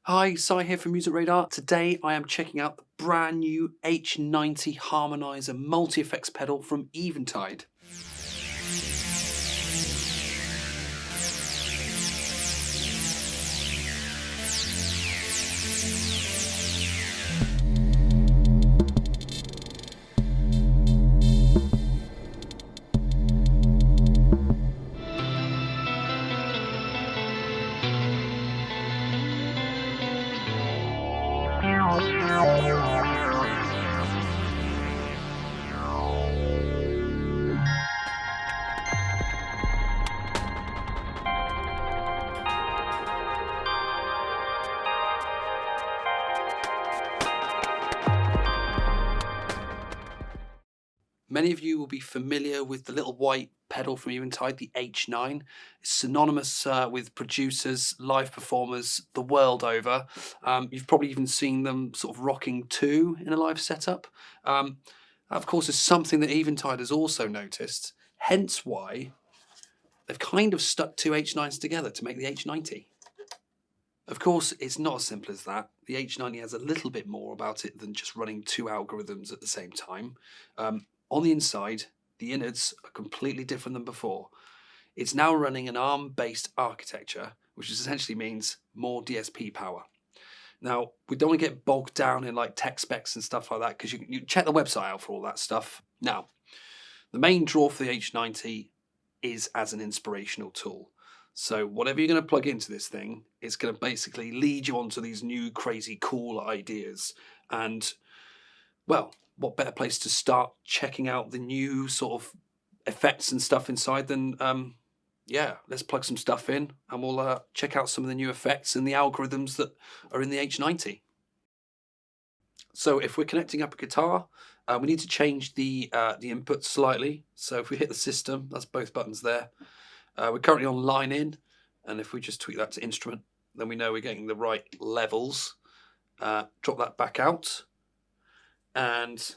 Hi, Sai here from Music Radar. Today I am checking out the brand new H90 Harmonizer multi-effects pedal from Eventide. Many of you will be familiar with the little white pedal from Eventide, the H9. It's synonymous with producers, live performers the world over. You've probably even seen them sort of rocking too in a live setup. That, of course, is something that Eventide has also noticed, hence why they've kind of stuck two H9s together to make the H90. Of course, it's not as simple as that. The H90 has a little bit more about it than just running two algorithms at the same time. On the inside, the innards are completely different than before. It's now running an ARM-based architecture, which essentially means more DSP power. Now, we don't want to get bogged down in like tech specs and stuff like that, because you check the website out for all that stuff. Now, the main draw for the H90 is as an inspirational tool. So whatever you're going to plug into this thing, it's going to basically lead you onto these new, crazy, cool ideas. And, well, what better place to start checking out the new sort of effects and stuff inside than, let's plug some stuff in and we'll check out some of the new effects and the algorithms that are in the H90. So if we're connecting up a guitar, we need to change the input slightly. So if we hit the system, that's both buttons there. We're currently on line in, and if we just tweak that to instrument, then we know we're getting the right levels. Drop that back out, and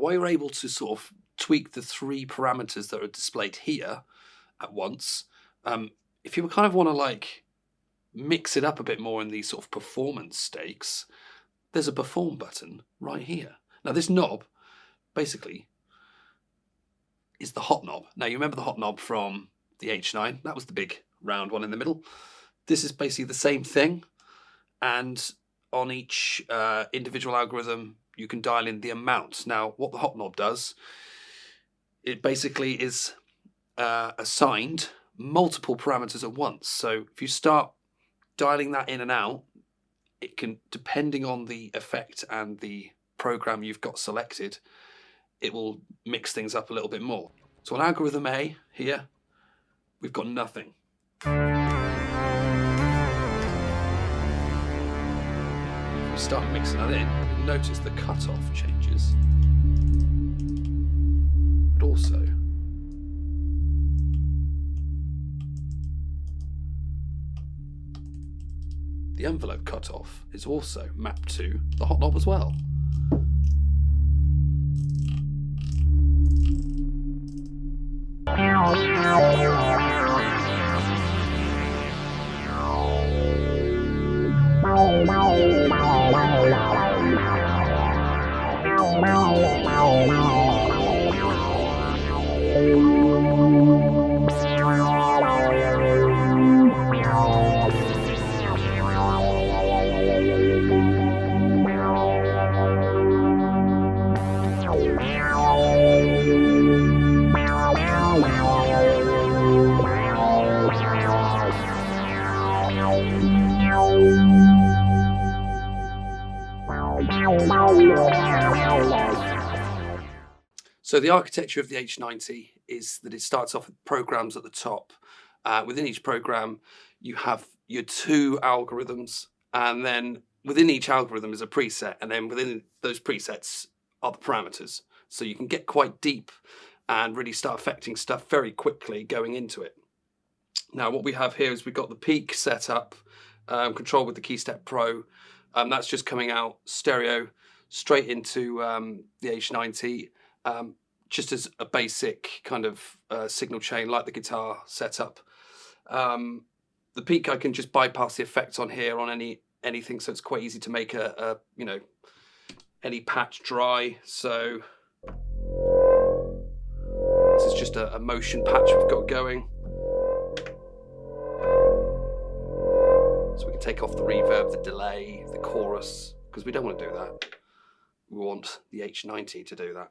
why you're able to sort of tweak the 3 parameters that are displayed here at once, if you kind of want to like mix it up a bit more in these sort of performance stakes, there's a perform button right here. Now this knob basically is the hot knob. Now you remember the hot knob from the H9, that was the big round one in the middle. This is basically the same thing, and on each individual algorithm you can dial in the amount. Now what the hot knob does, it basically is assigned multiple parameters at once. So if you start dialing that in and out, it can, depending on the effect and the program you've got selected, it will mix things up a little bit more. So on algorithm A here, we've got nothing. If we start mixing that in, you'll notice the cutoff changes. But also the envelope cutoff is also mapped to the hot knob as well. So the architecture of the H90 is that it starts off with programs at the top. Within each program, you have your 2 algorithms, and then within each algorithm is a preset, and then within those presets are the parameters. So you can get quite deep and really start affecting stuff very quickly going into it. Now what we have here is we've got the peak set up, controlled with the KeyStep Pro. That's just coming out stereo straight into the H90. Just as a basic kind of signal chain like the guitar setup. The peak, I can just bypass the effects on here on anything, so it's quite easy to make a you know, any patch dry. So this is just a motion patch we've got going. So we can take off the reverb, the delay, the chorus, because we don't want to do that. We want the H90 to do that.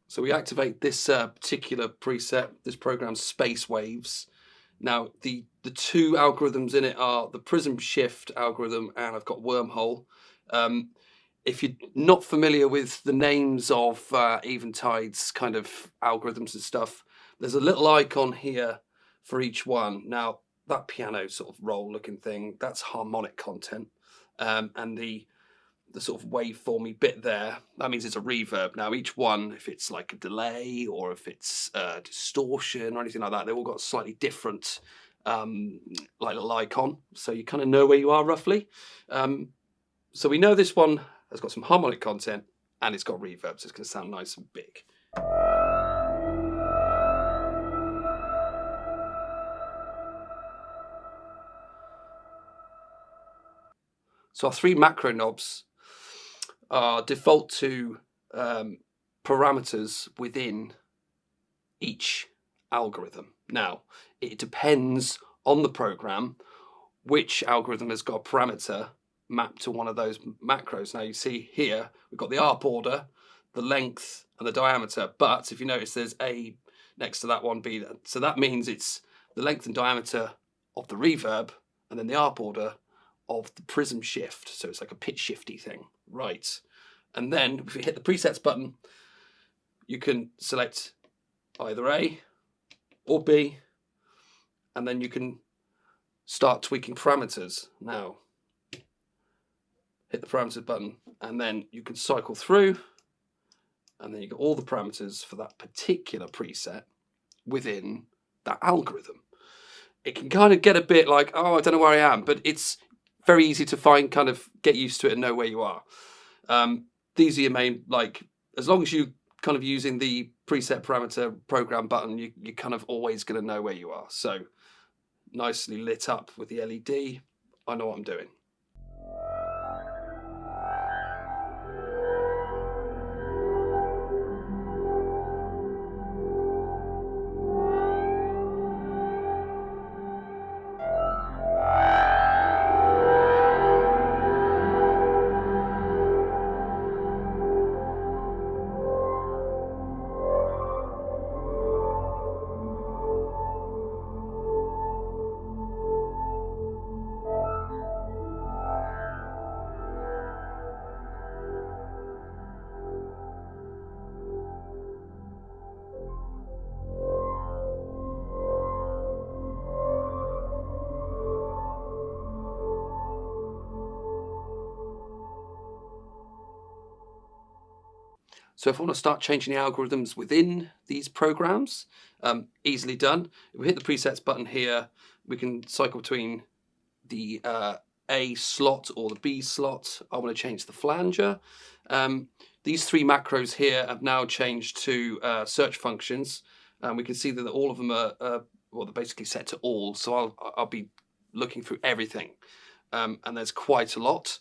So we activate this particular preset, this program's Space Waves. Now the 2 algorithms in it are the Prism Shift algorithm, and I've got Wormhole. If you're not familiar with the names of Eventide's kind of algorithms and stuff, there's a little icon here for each one. Now that piano sort of roll looking thing, that's harmonic content, and the sort of waveformy bit there, that means it's a reverb. Now each one, if it's like a delay or if it's distortion or anything like that, they've all got slightly different like little icon, so you kind of know where you are roughly. So we know this one has got some harmonic content and it's got reverb, so it's going to sound nice and big. So our 3 macro knobs are default to parameters within each algorithm. Now, it depends on the program which algorithm has got a parameter mapped to one of those macros. Now you see here, we've got the ARP order, the length and the diameter, but if you notice there's A next to that one, B, so that means it's the length and diameter of the reverb and then the ARP order of the Prism Shift, so it's like a pitch shifty thing, right? And then if you hit the presets button, you can select either A or B, and then you can start tweaking parameters. Now, hit the parameters button, and then you can cycle through, and then you get all the parameters for that particular preset within that algorithm. It can kind of get a bit like, oh, I don't know where I am, but it's very easy to find, kind of get used to it and know where you are. These are your main, like, as long as you kind of using the preset parameter program button, you're kind of always going to know where you are. So nicely lit up with the LED, I know what I'm doing. So if I want to start changing the algorithms within these programs, easily done. If we hit the presets button here, we can cycle between the A slot or the B slot. I want to change the flanger. These three macros here have now changed to search functions. We can see that all of them are well, they're basically set to all. So I'll be looking through everything, and there's quite a lot.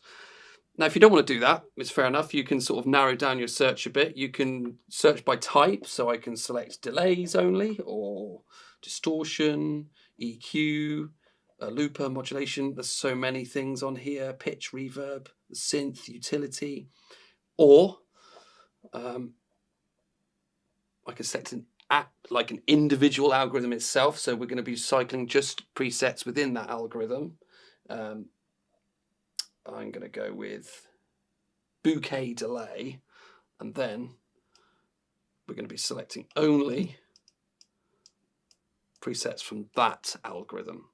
Now, if you don't want to do that, it's fair enough. You can sort of narrow down your search a bit. You can search by type, so I can select delays only, or distortion, EQ, looper, modulation. There's so many things on here. Pitch, reverb, synth, utility. Or I can select like an individual algorithm itself. So we're going to be cycling just presets within that algorithm. I'm going to go with bouquet delay, and then we're going to be selecting only presets from that algorithm.